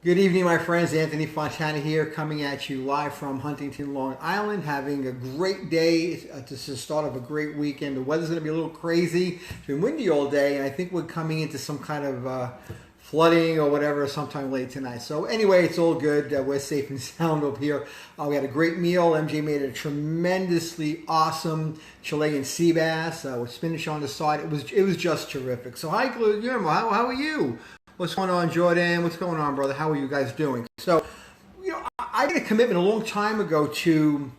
Good evening, my friends. Anthony Fontana here, coming at you live from Huntington, Long Island. Having a great day. This is the start of a great weekend. The weather's going to be a little crazy. It's been windy all day, and I think we're coming into some kind of flooding or whatever sometime late tonight. So anyway, it's all good. We're safe and sound up here. We had a great meal. MJ made a tremendously awesome Chilean sea bass with spinach on the side. It was just terrific. So hi, Guillermo. How are you? What's going on, Jordan? What's going on, brother? How are you guys doing? So, I made a commitment a long time ago to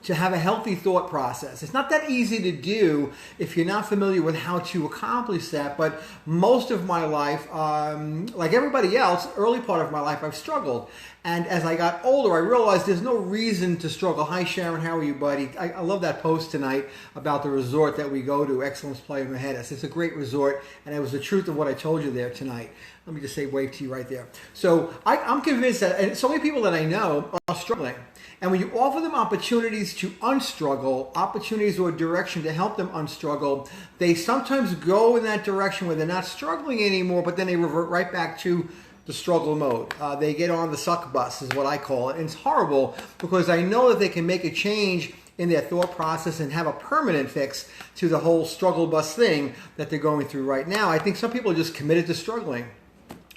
have a healthy thought process. It's not that easy to do if you're not familiar with how to accomplish that, but most of my life, like everybody else, early part of my life, I've struggled. And as I got older, I realized there's no reason to struggle. Hi, Sharon. How are you, buddy? I love that post tonight about the resort that we go to, Excellence Playa Mujeres. It's a great resort, and it was the truth of what I told you there tonight. Let me just say wave to you right there. So I'm convinced that, and so many people that I know are struggling. And when you offer them opportunities to unstruggle, opportunities or direction to help them unstruggle, they sometimes go in that direction where they're not struggling anymore, but then they revert right back to the struggle mode. They get on the suck bus, is what I call it. And it's horrible because I know that they can make a change in their thought process and have a permanent fix to the whole struggle bus thing that they're going through right now. I think some people are just committed to struggling.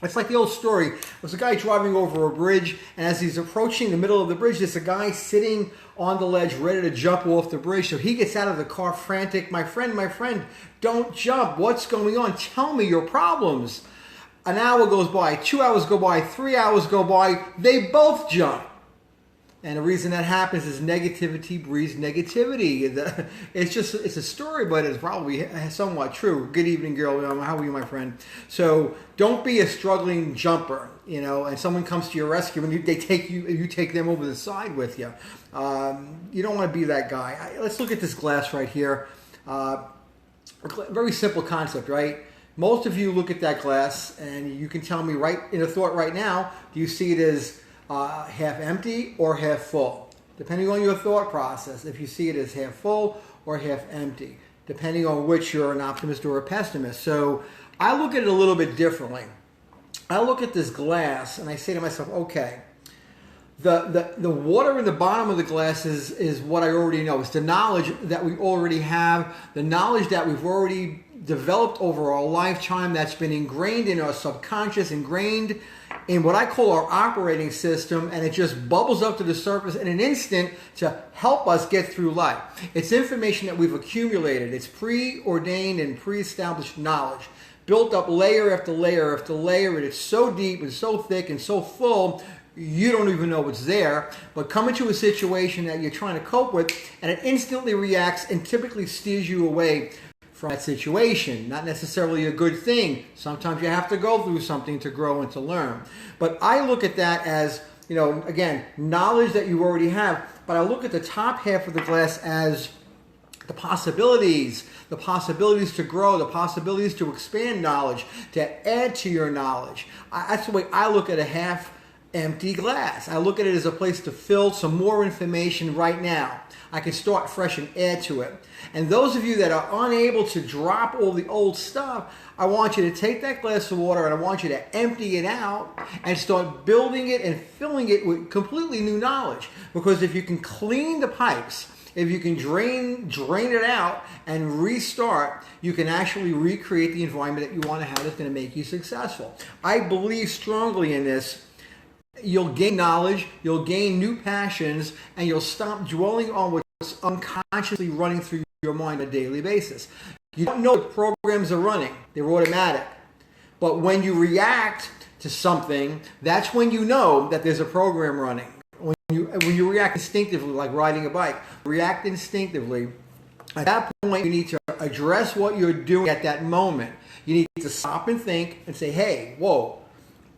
It's like the old story. There's a guy driving over a bridge, and as he's approaching the middle of the bridge, there's a guy sitting on the ledge ready to jump off the bridge. So he gets out of the car frantic. My friend, don't jump. What's going on? Tell me your problems. An hour goes by, 2 hours go by, 3 hours go by. They both jump. And the reason that happens is negativity breeds negativity. It's a story, but it's probably somewhat true. Good evening, girl. How are you, my friend? So don't be a struggling jumper, and someone comes to your rescue and you take them over the side with you. You don't want to be that guy. Let's look at this glass right here. Very simple concept, right? Most of you look at that glass and you can tell me right in a thought right now, do you see it as half empty or half full? Depending on your thought process, if you see it as half full or half empty, depending on which you're an optimist or a pessimist. So I look at it a little bit differently. I look at this glass and I say to myself, okay, the water in the bottom of the glass is what I already know. It's the knowledge that we already have, the knowledge that we've already developed over our lifetime, that's been ingrained in our subconscious, ingrained in what I call our operating system, and it just bubbles up to the surface in an instant to help us get through life. It's information that we've accumulated. It's preordained and pre-established knowledge, built up layer after layer after layer, and it's so deep and so thick and so full, you don't even know what's there. But come into a situation that you're trying to cope with, and it instantly reacts and typically steers you away from that situation. Not necessarily a good thing. Sometimes you have to go through something to grow and to learn. But I look at that as, again, knowledge that you already have. But I look at the top half of the glass as the possibilities to grow, the possibilities to expand knowledge, to add to your knowledge. That's the way I look at a half empty glass. I look at it as a place to fill some more information right now. I can start fresh and add to it. And those of you that are unable to drop all the old stuff, I want you to take that glass of water and I want you to empty it out and start building it and filling it with completely new knowledge. Because if you can clean the pipes, if you can drain it out and restart, you can actually recreate the environment that you want to have that's going to make you successful. I believe strongly in this. You'll gain knowledge, you'll gain new passions, and you'll stop dwelling on what's unconsciously running through your mind on a daily basis. You don't know what programs are running. They're automatic. But when you react to something, that's when you know that there's a program running. When you react instinctively, like riding a bike, react instinctively, at that point you need to address what you're doing at that moment. You need to stop and think and say, hey, whoa,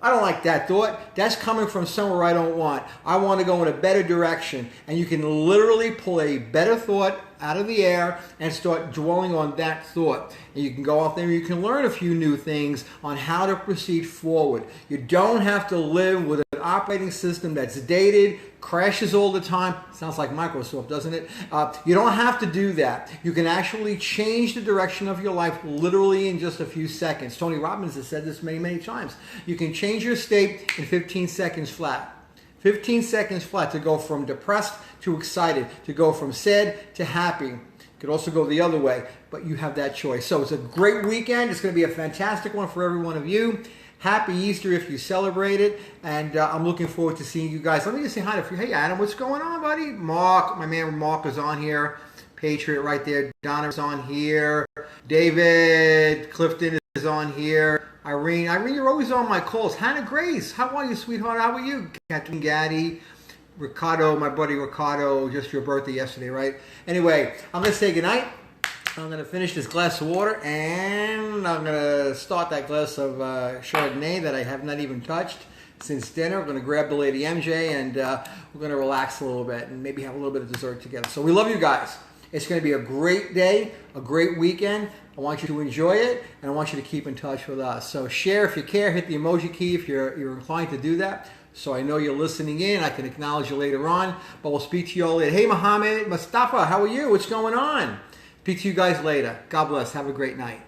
I don't like that thought. That's coming from somewhere I don't want. I want to go in a better direction. And you can literally pull a better thought out of the air and start dwelling on that thought. And you can go out there and you can learn a few new things on how to proceed forward. You don't have to live with an operating system that's dated, crashes all the time. Sounds like Microsoft, doesn't it? You don't have to do that. You can actually change the direction of your life literally in just a few seconds. Tony Robbins has said this many, many times. You can change your state in 15 seconds flat. 15 seconds flat, to go from depressed to excited, to go from sad to happy. You could also go the other way, but you have that choice. So it's a great weekend. It's going to be a fantastic one for every one of you. Happy Easter if you celebrate it, and I'm looking forward to seeing you guys. Let me just say hi to you. Hey, Adam, what's going on, buddy? Mark, my man Mark is on here. Patriot right there. Donna's on here. David Clifton is on here. Irene, you're always on my calls. Hannah Grace, how are you, sweetheart? How are you? Kathleen Gaddy. Ricardo, my buddy Ricardo, just your birthday yesterday, right? Anyway, I'm going to say goodnight. I'm going to finish this glass of water, and I'm going to start that glass of Chardonnay that I have not even touched since dinner. We're going to grab the lady MJ, and we're going to relax a little bit and maybe have a little bit of dessert together. So we love you guys. It's going to be a great day, a great weekend. I want you to enjoy it, and I want you to keep in touch with us. So share if you care. Hit the emoji key if you're inclined to do that. So I know you're listening in. I can acknowledge you later on, but we'll speak to you all later. Hey, Mohammed, Mustafa, how are you? What's going on? Speak to you guys later. God bless. Have a great night.